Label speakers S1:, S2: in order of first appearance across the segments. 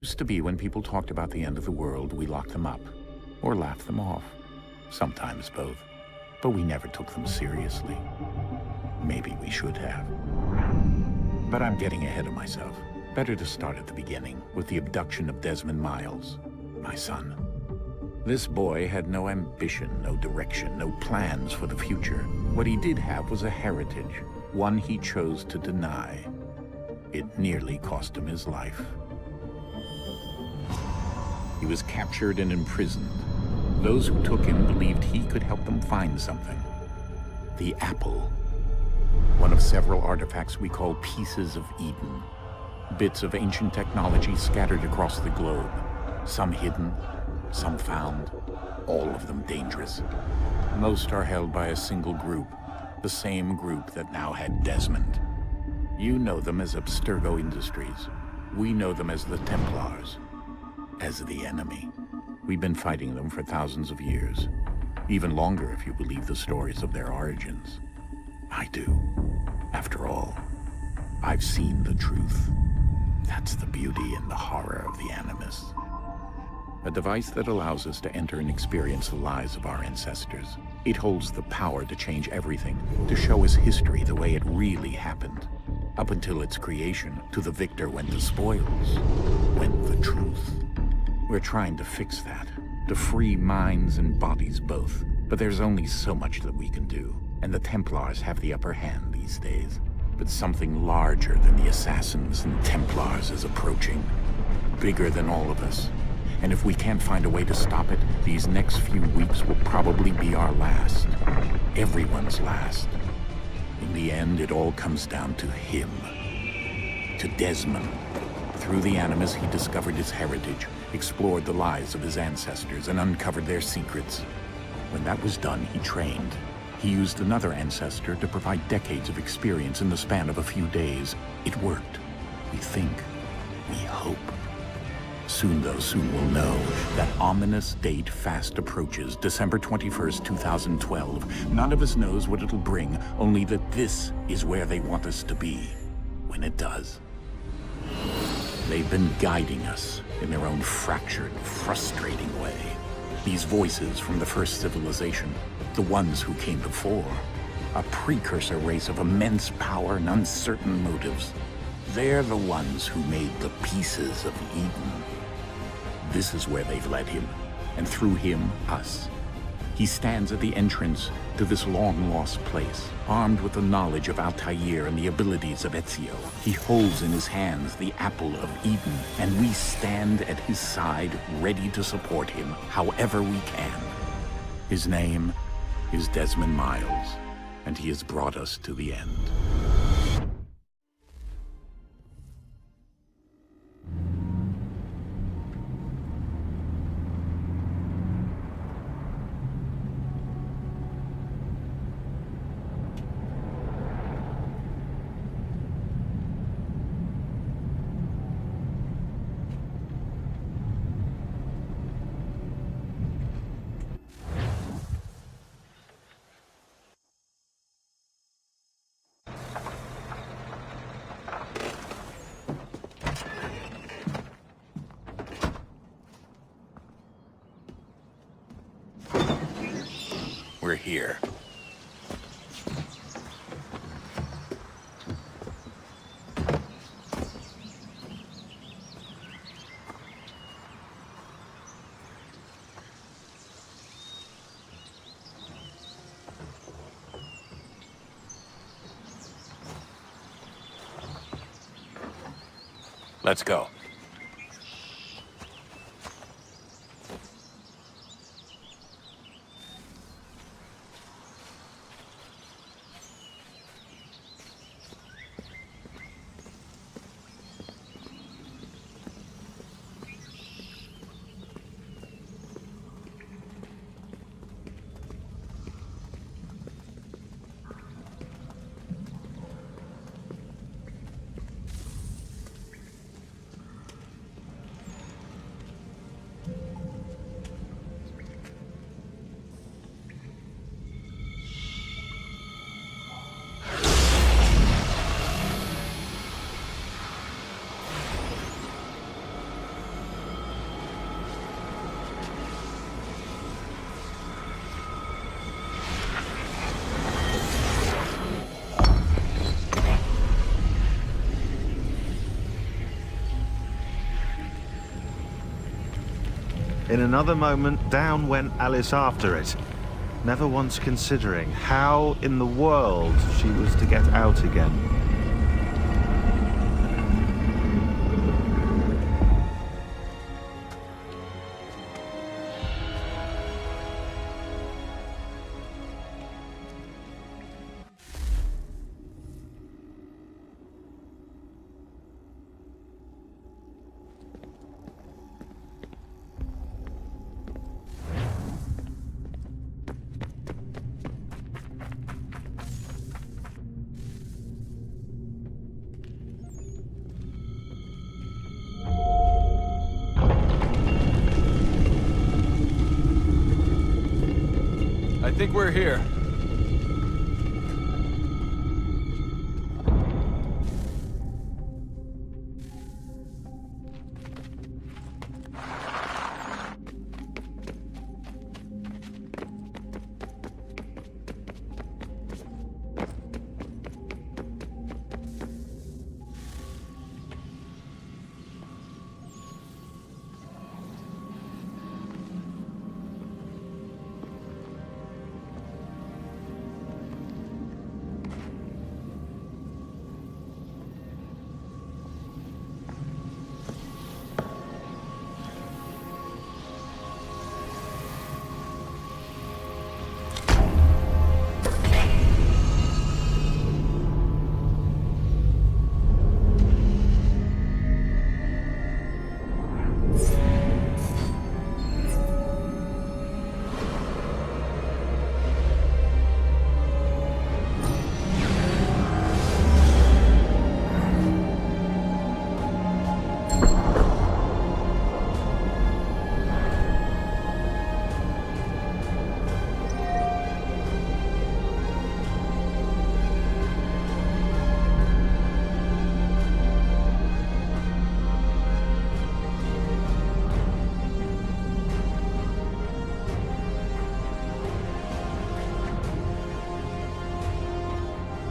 S1: Used to be when people talked about the end of the world, we locked them up or laughed them off. Sometimes both. But we never took them seriously. Maybe we should have. But I'm getting ahead of myself. Better to start at the beginning, with the abduction of Desmond Miles, my son. This boy had no ambition, no direction, no plans for the future. What he did have was a heritage, one he chose to deny. It nearly cost him his life. He was captured and imprisoned. Those who took him believed he could help them find something. The apple. One of several artifacts we call pieces of Eden. Bits of ancient technology scattered across the globe. Some hidden, some found, all of them dangerous. Most are held by a single group, the same group that now had Desmond. You know them as Abstergo Industries. We know them as the Templars. As the enemy. We've been fighting them for thousands of years. Even longer if you believe the stories of their origins. I do. After all, I've seen the truth. That's the beauty and the horror of the Animus. A device that allows us to enter and experience the lives of our ancestors. It holds the power to change everything, to show us history the way it really happened. Up until its creation, to the victor went the spoils, went the truth. We're trying to fix that, to free minds and bodies both. But there's only so much that we can do, and the Templars have the upper hand these days. But something larger than the Assassins and Templars is approaching. Bigger than all of us. And if we can't find a way to stop it, these next few weeks will probably be our last. Everyone's last. In the end, it all comes down to him. To Desmond. Through the Animus, he discovered his heritage, explored the lives of his ancestors, and uncovered their secrets. When that was done, he trained. He used another ancestor to provide decades of experience in the span of a few days. It worked. We think. We hope. Soon, though, soon we'll know. That ominous date fast approaches, December 21st, 2012. None of us knows what it'll bring, only that this is where they want us to be. When it does. They've been guiding us in their own fractured, frustrating way. These voices from the first civilization, the ones who came before, a precursor race of immense power and uncertain motives. They're the ones who made the pieces of Eden. This is where they've led him, and through him, us. He stands at the entrance to this long-lost place, armed with the knowledge of Altair and the abilities of Ezio. He holds in his hands the apple of Eden, and we stand at his side, ready to support him however we can. His name is Desmond Miles, and he has brought us to the end. We're here. Let's go.
S2: In another moment, down went Alice after it, never once considering how in the world she was to get out again.
S3: I think we're here.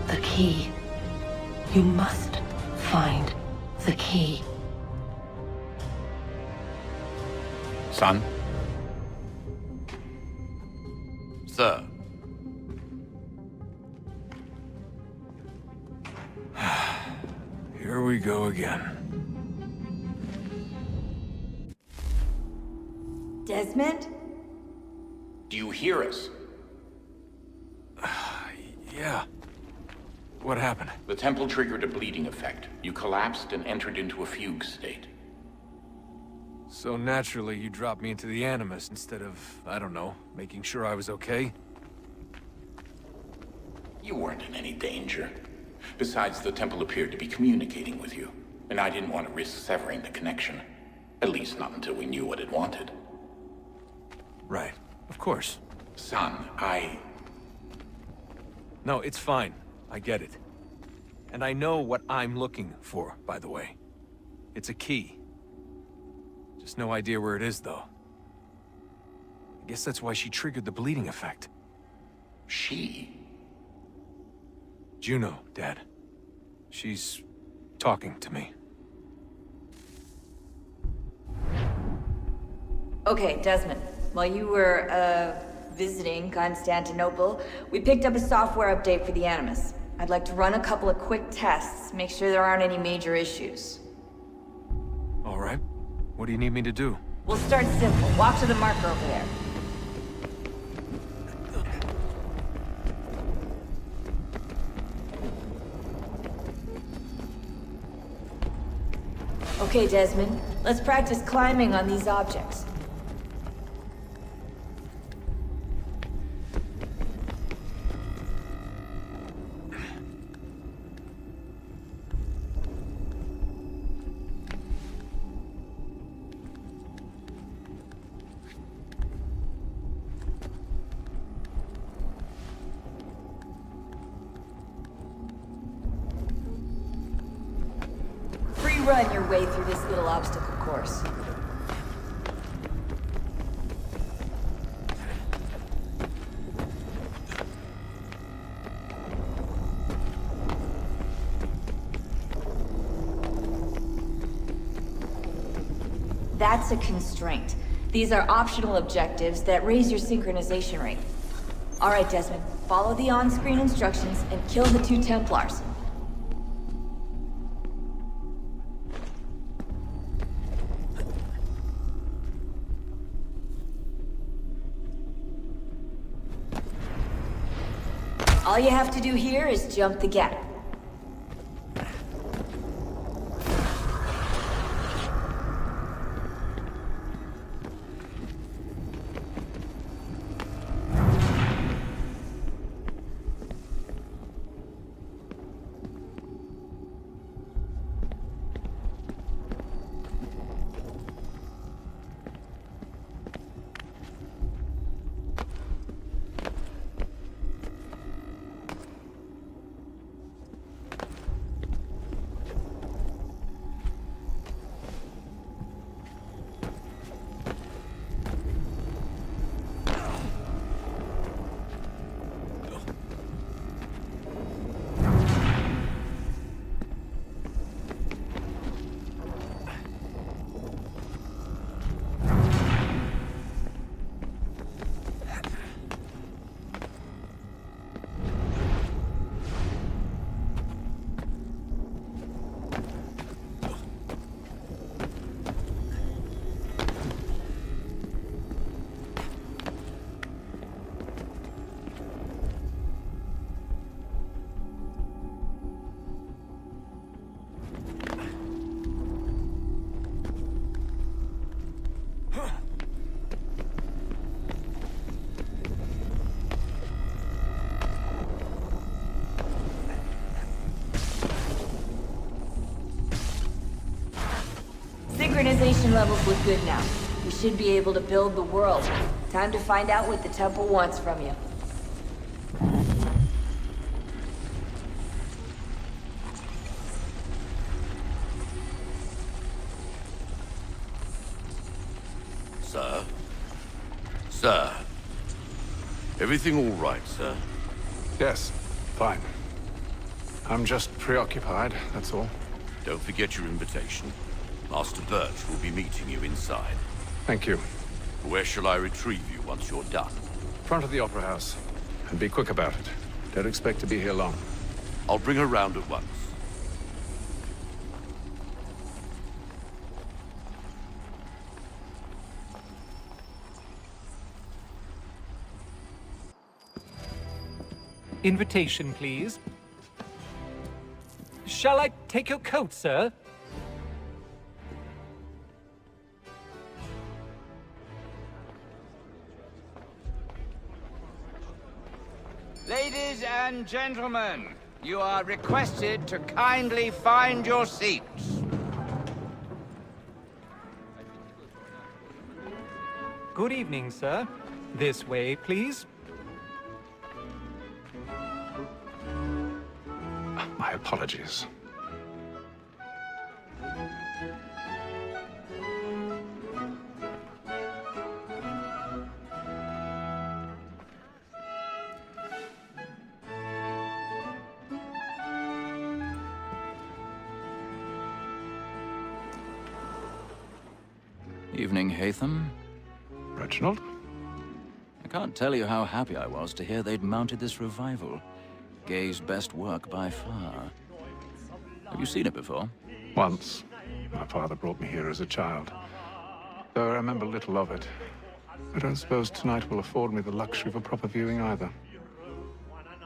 S4: The key. You must find the key.
S1: Son?
S3: Sir. Here we go again.
S5: Desmond?
S1: Do you hear us?
S3: Yeah. What happened?
S1: The temple triggered a bleeding effect. You collapsed and entered into a fugue state.
S3: So naturally, you dropped me into the Animus instead of, I don't know, making sure I was okay?
S1: You weren't in any danger. Besides, the temple appeared to be communicating with you, and I didn't want to risk severing the connection. At least not until we knew what it wanted.
S3: Right. Of course.
S1: Son,
S3: No, it's fine. I get it. And I know what I'm looking for, by the way. It's a key. Just no idea where it is, though. I guess that's why she triggered the bleeding effect.
S1: She?
S3: Juno, Dad. She's talking to me.
S5: Okay, Desmond. While you were, visiting Constantinople, we picked up a software update for the Animus. I'd like to run a couple of quick tests, make sure there aren't any major issues.
S3: All right. What do you need me to do?
S5: We'll start simple. Walk to the marker over there. Okay, Desmond. Let's practice climbing on these objects. Run your way through this little obstacle course. That's a constraint. These are optional objectives that raise your synchronization rate. Alright, Desmond. Follow the on-screen instructions and kill the 2 Templars. All you have to do here is jump the gap. Synchronization levels look good now. We should be able to build the world. Time to find out what the temple wants from you.
S6: Sir? Sir? Everything all right, sir?
S3: Yes, fine. I'm just preoccupied, that's all.
S6: Don't forget your invitation. Master Birch will be meeting you inside.
S3: Thank you.
S6: Where shall I retrieve you once you're done?
S3: Front of the Opera House. And be quick about it. Don't expect to be here long.
S6: I'll bring her round at once.
S7: Invitation, please. Shall I take your coat, sir?
S8: Ladies and gentlemen, you are requested to kindly find your seats.
S7: Good evening, sir. This way, please.
S3: My apologies.
S9: Evening, Haytham.
S3: Reginald?
S9: I can't tell you how happy I was to hear they'd mounted this revival. Gay's best work by far. Have you seen it before?
S3: Once. My father brought me here as a child. Though I remember little of it. I don't suppose tonight will afford me the luxury of a proper viewing either.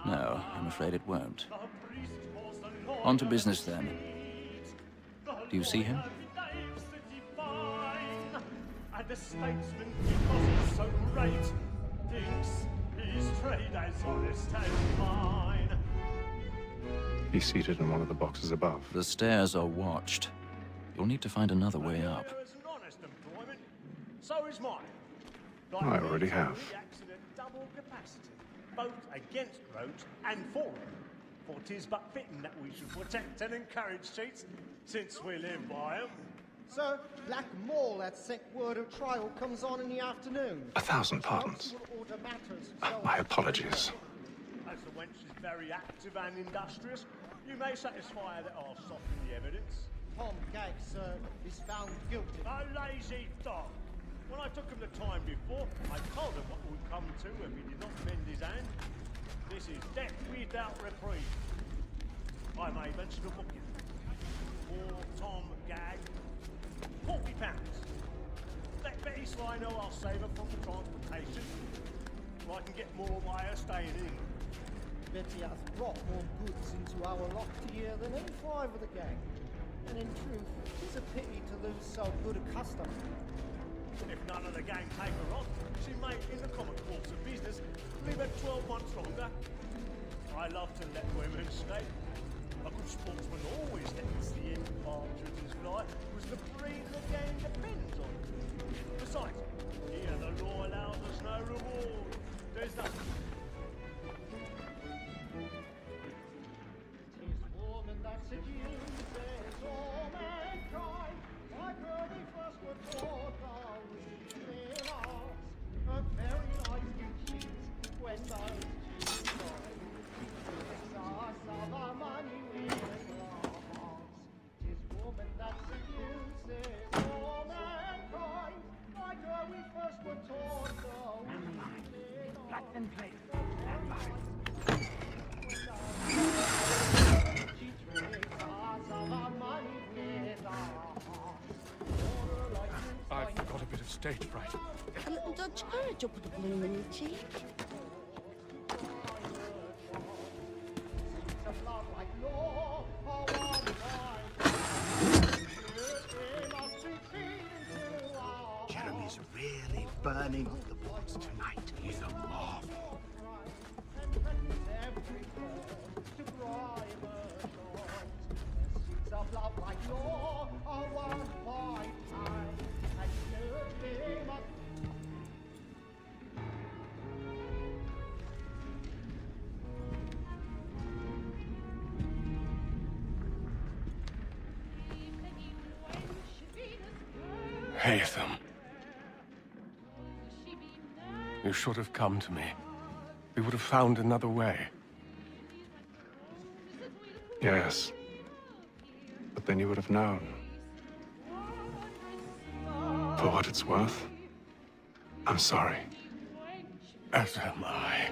S9: No, I'm afraid it won't. On to business then. Do you see him?
S10: And the statesman, because he's so great, thinks his trade as honest as mine.
S3: He's seated in one of the boxes above.
S9: The stairs are watched. You'll need to find another way up.
S10: It's an honest employment. So is mine.
S3: I already have.
S10: Accident double capacity, both against roads and for them. For 'tis but fitting that we should protect and encourage cheats, since we live by 'em.
S11: Sir, Black Mall at sick word of trial comes on in the afternoon.
S3: 1,000 pardons. My apologies.
S10: As the wench is very active and industrious, you may satisfy her that I'll soften the evidence.
S11: Tom Gaggs, sir, is found guilty.
S10: A lazy dog. When I took him the time before, I told him what would come to if he did not mend his hand. This is death without reprieve. I may mention a booking. For Tom Gag, £40. Let Betty Sly know I'll save her from the transportation, so I can get more by her staying in England.
S11: Betty has brought more goods into our loft here than any five of the gang. And in truth, it's a pity to lose so good a customer.
S10: If none of the gang take her on, she may, in the common course of business, live at 12 months longer. I love to let women stay. A good sportsman always lets the end partridges fly, because the breed of the gang depends on it. Besides, here the law allows us no reward. There's nothing.
S11: Tis woman that seduces all mankind, like her we first were taught our weakling arts. A very nice good cheese, when those cheese us of our money with glass. Tis woman that seduces all mankind, like her we first were taught our weakling arts. Black and play.
S3: I've got a bit of stage fright.
S12: A little Dutch courage will put a bloom in your cheek.
S13: Jeremy's really burning up the boards tonight. He's a marvel.
S14: Haytham. You should have come to me. We would have found another way. Yes. But then you would have known. For what it's worth, I'm sorry. As am I.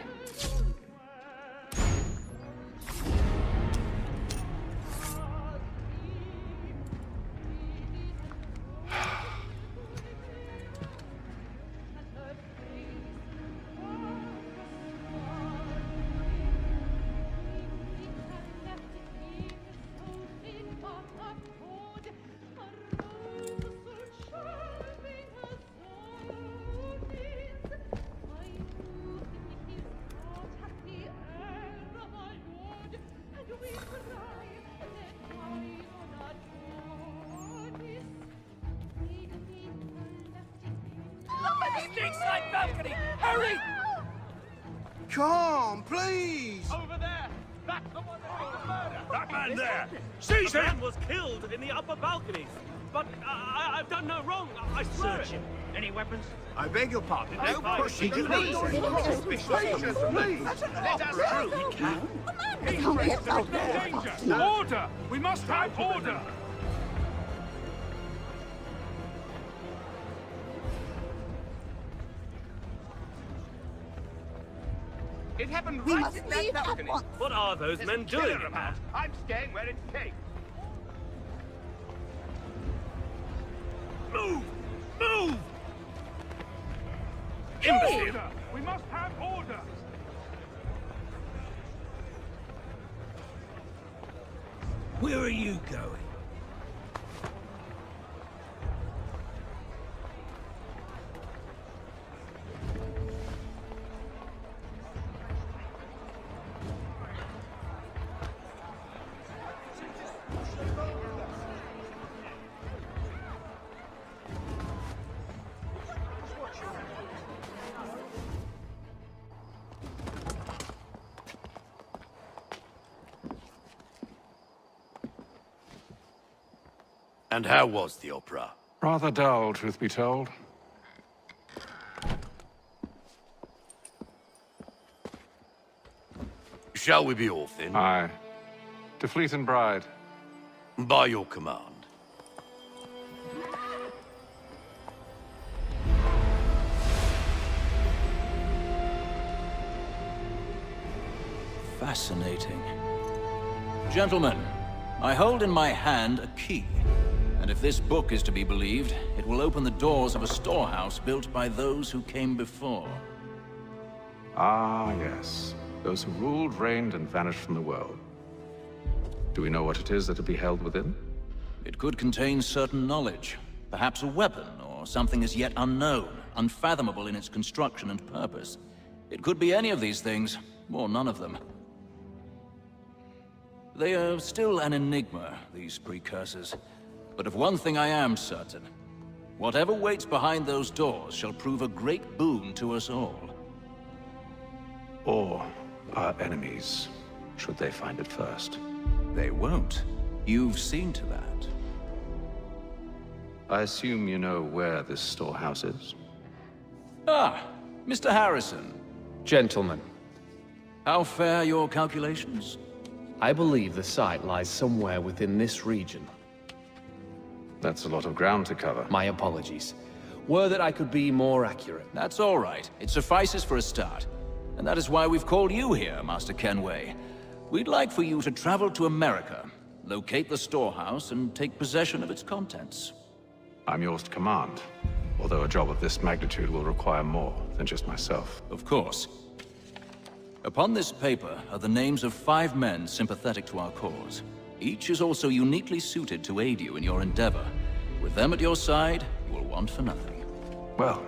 S8: Stinkside balcony! Hurry!
S13: Come, please!
S8: Over there! That's the one that murder!
S10: That man there!
S8: Seize him!
S10: man was killed in the upper balconies. But I've done no wrong. I swear it.
S8: Any weapons?
S13: I beg your pardon. No pushing, please.
S8: Please,
S13: please.
S8: let us through.
S14: Order! We must have order!
S8: It happened
S12: We
S8: right
S12: must
S8: in that
S12: leave at
S8: balcony.
S12: once.
S10: What are those men doing in there?
S8: I'm staying where it's safe.
S10: Move! Move!
S14: Imbecile! We must have order!
S10: Where are you going?
S6: And how was the opera?
S14: Rather dull, truth be told.
S6: Shall we be off then?
S14: Aye. To Fleet and Bride.
S6: By your command.
S9: fascinating. Gentlemen, I hold in my hand a key. And if this book is to be believed, it will open the doors of a storehouse built by those who came before.
S14: Ah, yes. Those who ruled, reigned, and vanished from the world. Do we know what it is that will be held within?
S9: It could contain certain knowledge. Perhaps a weapon, or something as yet unknown, unfathomable in its construction and purpose. It could be any of these things, or none of them. They are still an enigma, these precursors. But of one thing I am certain. Whatever waits behind those doors shall prove a great boon to us all.
S14: Or our enemies, should they find it first.
S9: They won't. You've seen to that.
S14: I assume you know where this storehouse is?
S9: Ah, Mr. Harrison.
S15: Gentlemen,
S9: How fare your calculations?
S15: I believe the site lies somewhere within this region.
S14: That's a lot of ground to cover.
S15: My apologies. Were that I could be more accurate.
S9: That's all right. It suffices for a start. And that is why we've called you here, Master Kenway. We'd like for you to travel to America, locate the storehouse, and take possession of its contents.
S14: I'm yours to command, although a job of this magnitude will require more than just myself.
S9: Of course. Upon this paper are the names of 5 men sympathetic to our cause. Each is also uniquely suited to aid you in your endeavor. With them at your side, you will want for nothing.
S14: Well,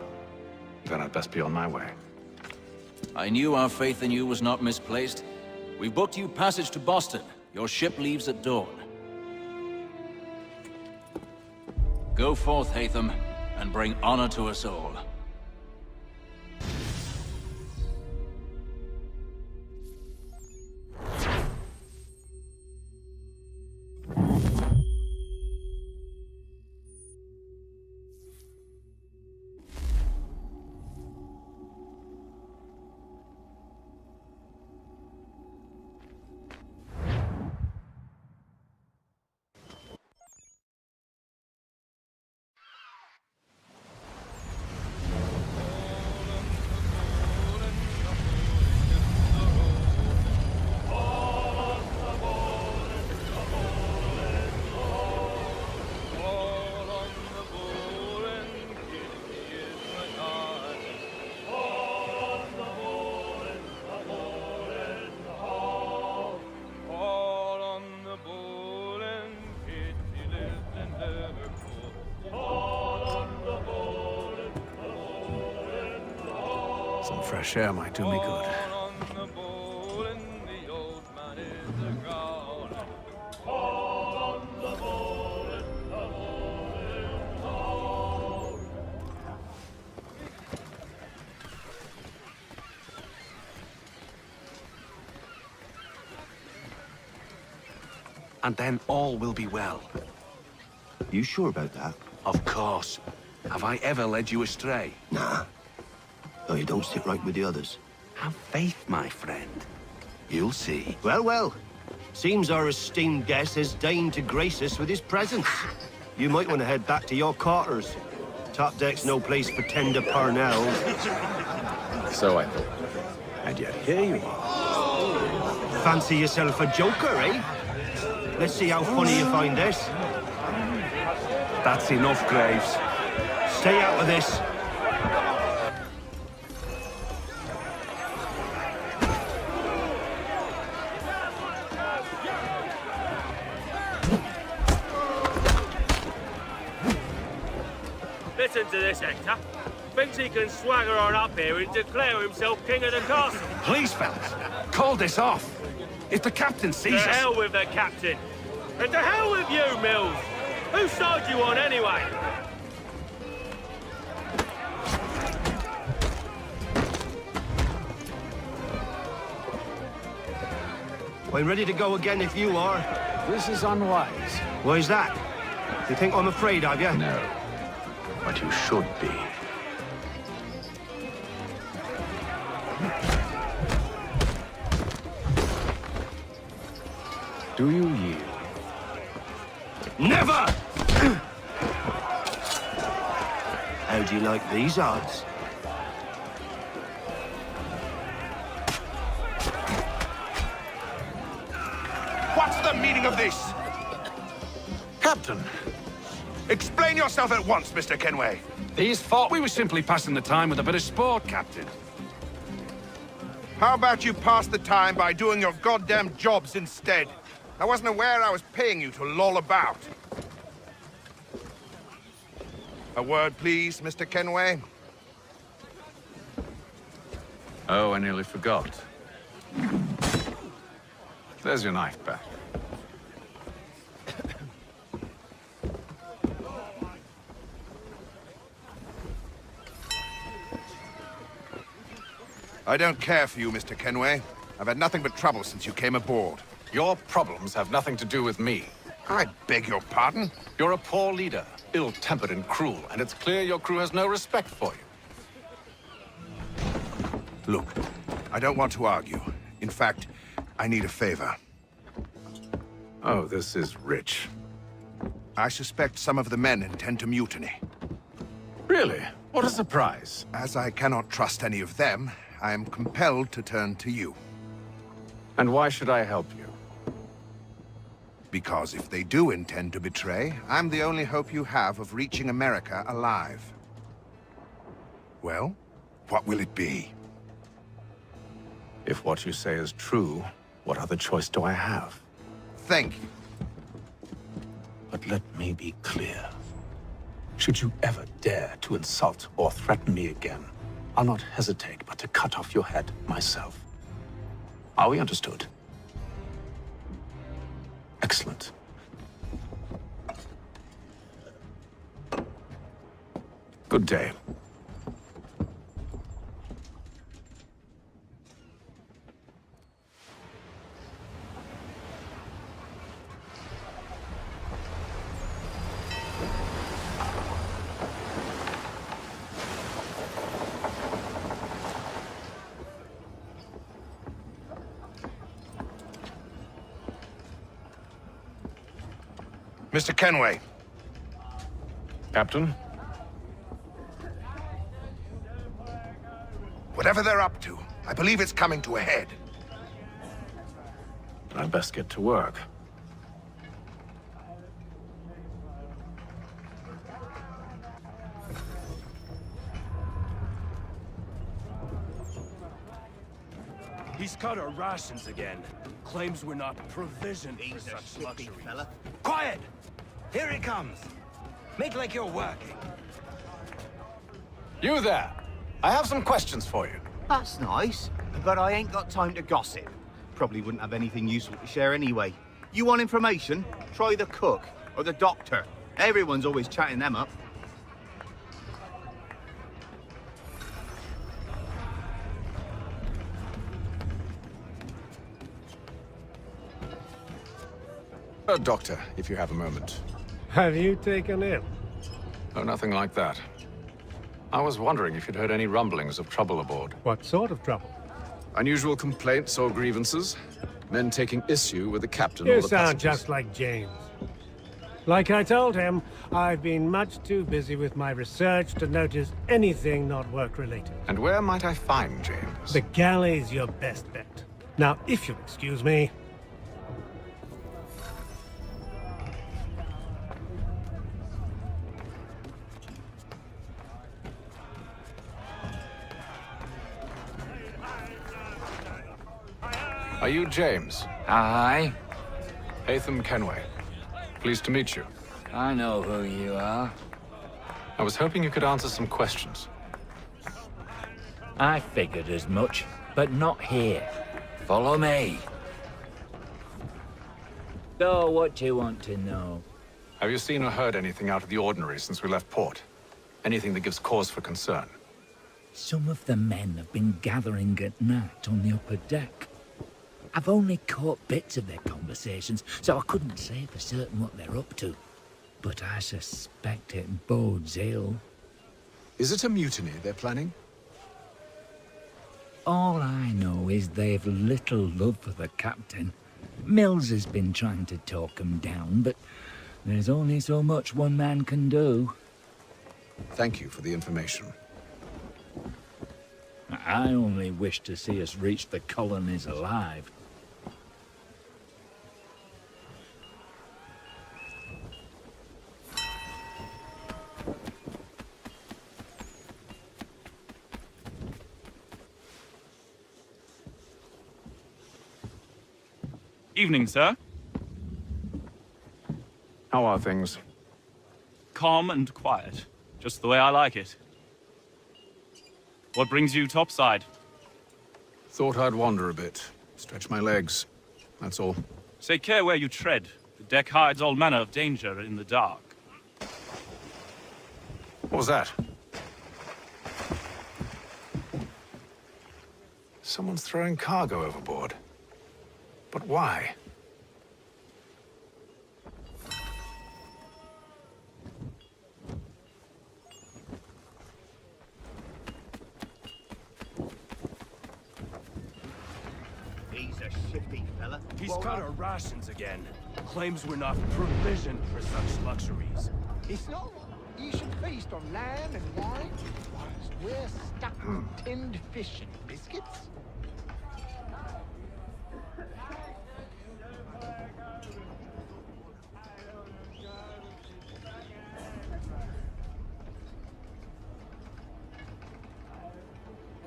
S14: then I'd best be on my way.
S9: I knew our faith in you was not misplaced. We've booked you passage to Boston. Your ship leaves at dawn. Go forth, Haytham, and bring honor to us all.
S3: Some fresh air might do me good.
S16: And then all will be well.
S13: You sure about that?
S16: Of course. Have I ever led you astray?
S13: Nah. Oh, you don't sit right with the others.
S16: Have faith, my friend. You'll see.
S13: Well, well. Seems our esteemed guest has deigned to grace us with his presence. You might want to head back to your quarters. Top deck's no place for tender Parnell.
S14: So I thought. And yet here you are.
S13: Fancy yourself a joker, eh? Let's see how funny you find this.
S16: That's enough, Graves.
S13: Stay out of this.
S10: Listen to this, Hector. Thinks he can swagger on up here and declare himself king of the castle.
S16: Please, fellas, call this off. If the captain sees us...
S10: To hell with the captain. And to hell with you, Mills. Whose side you on, anyway?
S13: I'm ready to go again if you are.
S14: This is unwise.
S13: Why's that? You think I'm afraid of you?
S14: No. But you should be. Do you yield?
S13: Never! How do you like these odds?
S16: the meaning of this? Captain, explain yourself at once, Mr. Kenway.
S14: These thought we were simply passing the time with a bit of sport, Captain.
S16: How about you pass the time by doing your goddamn jobs instead? I wasn't aware I was paying you to loll about. A word, please, Mr. Kenway.
S14: Oh, I nearly forgot. There's your knife back.
S16: I don't care for you, Mr. Kenway. I've had nothing but trouble since you came aboard.
S14: Your problems have nothing to do with me.
S16: I beg your pardon?
S14: You're a poor leader, ill-tempered and cruel, and it's clear your crew has no respect for you.
S16: Look, I don't want to argue. In fact, I need a favor.
S14: Oh, this is rich.
S16: I suspect some of the men intend to mutiny.
S14: Really? What a surprise.
S16: As I cannot trust any of them, I am compelled to turn to you.
S14: And why should I help you?
S16: Because if they do intend to betray, I'm the only hope you have of reaching America alive. Well, what will it be?
S14: If what you say is true, what other choice do I have?
S16: Thank you.
S14: But let me be clear. Should you ever dare to insult or threaten me again, I'll not hesitate but to cut off your head myself. Are we understood? Excellent. Good day.
S16: Mr. Kenway.
S14: Captain?
S16: Whatever they're up to, I believe it's coming to a head.
S14: I'd best get to work.
S10: He's cut our rations again. Claims we're not provisioned for such luxuries. Fella. Quiet! Here he comes. Make like you're working.
S14: You there! I have some questions for you.
S17: That's nice, but I ain't got time to gossip. Probably wouldn't have anything useful to share anyway. You want information? Try the cook or the doctor. Everyone's always chatting them up.
S14: Doctor, if you have a moment.
S18: Have you taken ill?
S14: Oh, nothing like that. I was wondering if you'd heard any rumblings of trouble aboard.
S18: What sort of trouble?
S14: Unusual complaints or grievances? Men taking issue with the captain or
S18: You
S14: the
S18: sound
S14: passengers?
S18: just like James. Like I told him, I've been much too busy with my research to notice anything not work-related.
S14: And where might I find James?
S18: The galley's your best bet. Now, if you'll excuse me...
S14: Are you James?
S19: Aye.
S14: 1-Haythem Kenway. Pleased to meet you.
S19: I know who you are.
S14: I was hoping you could answer some questions.
S19: I figured as much, but not here. Follow me. So, what do you want to know?
S14: Have you seen or heard anything out of the ordinary since we left port? Anything that gives cause for concern?
S19: Some of the men have been gathering at night on the upper deck. I've only caught bits of their conversations, so I couldn't say for certain what they're up to. But I suspect it bodes ill.
S14: Is it a mutiny they're planning?
S19: All I know is they've little love for the captain. Mills has been trying to talk him down, but there's only so much one man can do.
S14: Thank you for the information.
S19: I only wish to see us reach the colonies alive.
S20: Evening, sir.
S14: How are things?
S20: Calm and quiet. Just the way I like it. What brings you topside?
S14: Thought I'd wander a bit. Stretch my legs. That's all.
S20: Take care where you tread. The deck hides all manner of danger in the dark.
S14: What was that? Someone's throwing cargo overboard. But why?
S17: He's a shifty fella.
S21: He's cut our rations again. Claims we're not provisioned for such luxuries.
S11: It's not. You should feast on lamb and wine, whilst we're stuck with tinned fish and biscuits.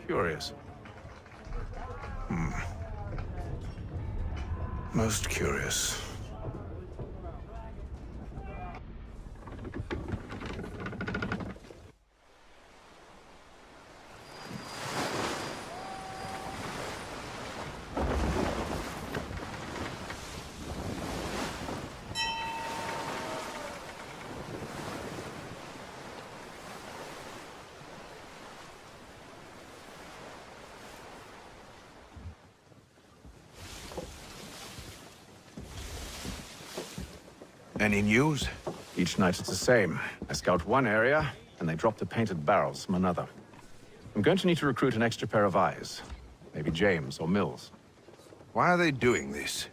S14: Curious. Most curious.
S16: Any news?
S14: Each night it's the same. I scout one area, and they drop the painted barrels from another. I'm going to need to recruit an extra pair of eyes. Maybe James or Mills.
S16: Why are they doing this?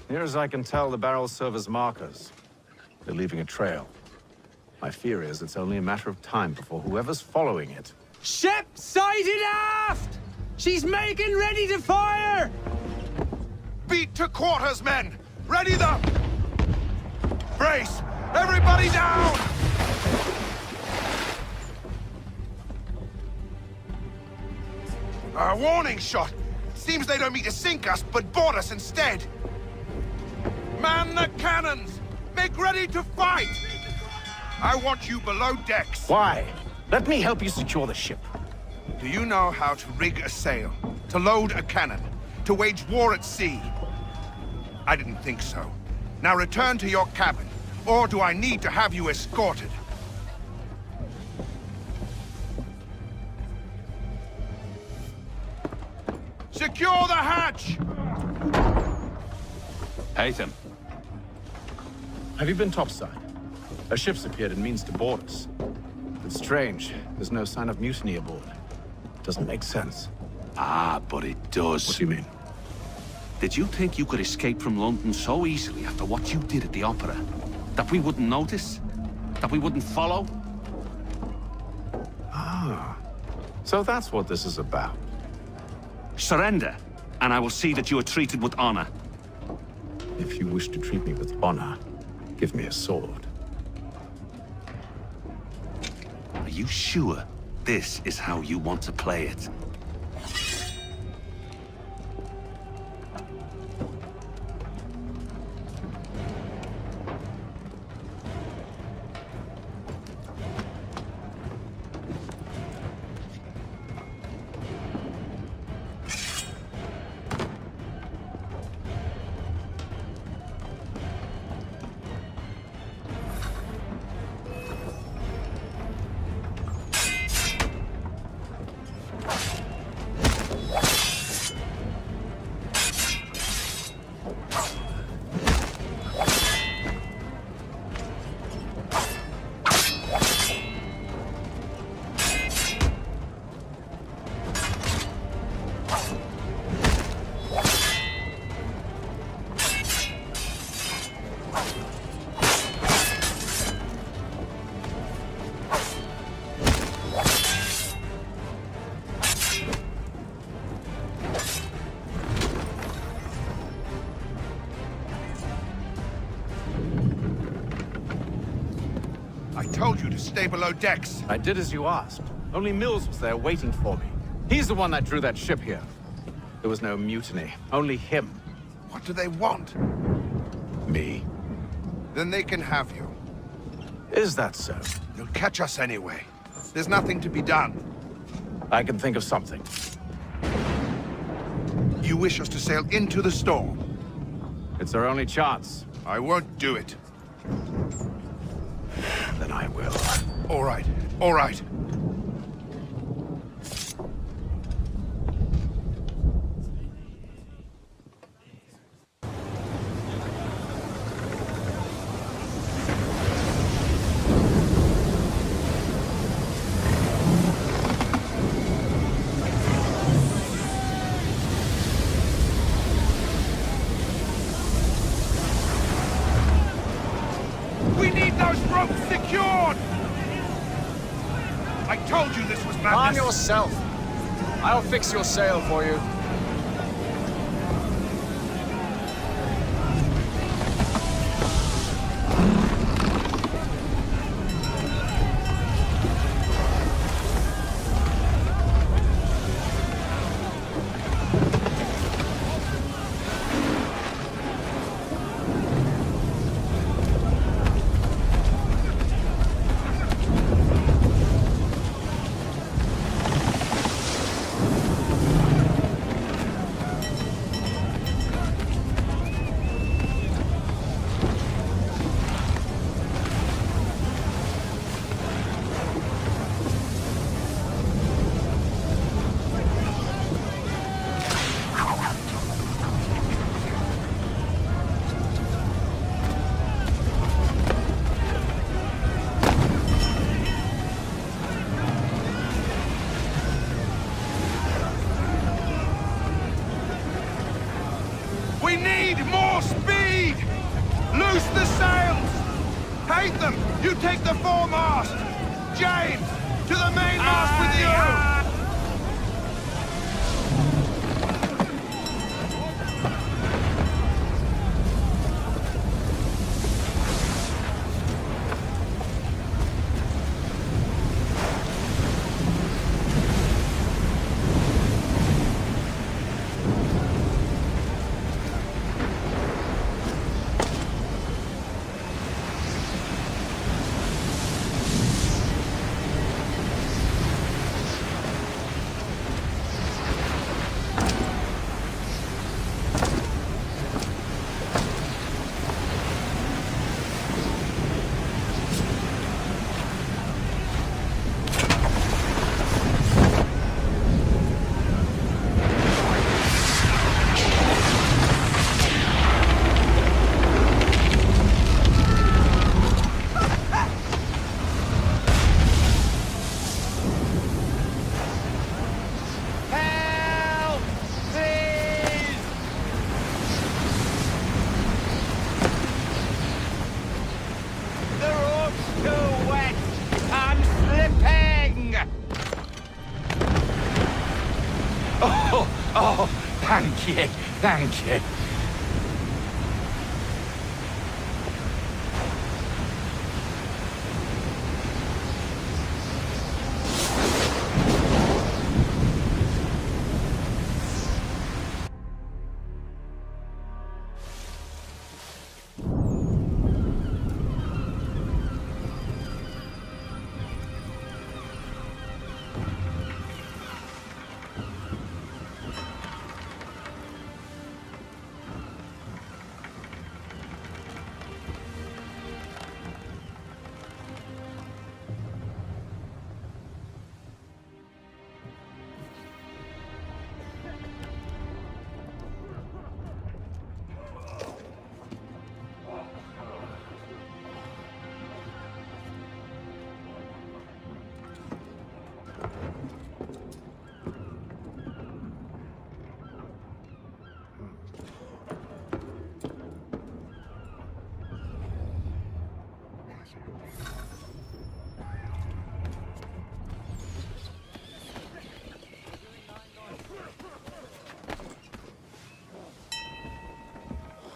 S14: Near as I can tell, the barrels serve as markers. They're leaving a trail. My fear is it's only a matter of time before whoever's following it...
S21: Ship sighted aft! She's making ready to fire!
S16: Beat to quarters, men! Ready the... Brace! Everybody down! A warning shot! Seems they don't mean to sink us, but board us instead! Man the cannons! Make ready to fight! I want you below decks.
S14: Why? Let me help you secure the ship.
S16: Do you know how to rig a sail? To load a cannon? To wage war at sea? I didn't think so. Now return to your cabin, or do I need to have you escorted? Secure the hatch!
S14: Haythem. Have you been topside? A ship's appeared and means to board us. It's strange. There's no sign of mutiny aboard. Doesn't make sense.
S6: Ah, but it does.
S14: What do you mean?
S6: Did you think you could escape from London so easily after what you did at the opera? That we wouldn't notice? That we wouldn't follow?
S14: Ah. So that's what this is about.
S6: Surrender, and I will see that you are treated with honor.
S14: If you wish to treat me with honor, give me a sword.
S6: Are you sure this is how you want to play it?
S16: Told you to stay below decks.
S14: I did as you asked. Only Mills was there waiting for me. He's the one that drew that ship here. There was no mutiny, only him.
S16: What do they want?
S14: Me.
S16: Then they can have you.
S14: Is that so?
S16: You'll catch us anyway. There's nothing to be done.
S14: I can think of something.
S16: You wish us to sail into the storm?
S14: It's our only chance.
S16: I won't do it.
S14: Then I will.
S16: All right, all right. We need those ropes secured! I told you this was madness!
S2: Calm yourself. I'll fix your sail for you.
S16: We need more speed! Loose the sails! Haythem, you take the foremast! James, to the mainmast with you!
S8: Oh, thank you, thank you.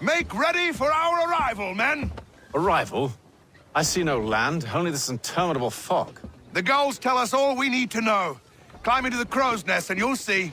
S16: Make ready for our arrival, men!
S14: Arrival? I see no land, only this interminable fog.
S16: The gulls tell us all we need to know. Climb into the crow's nest and you'll see.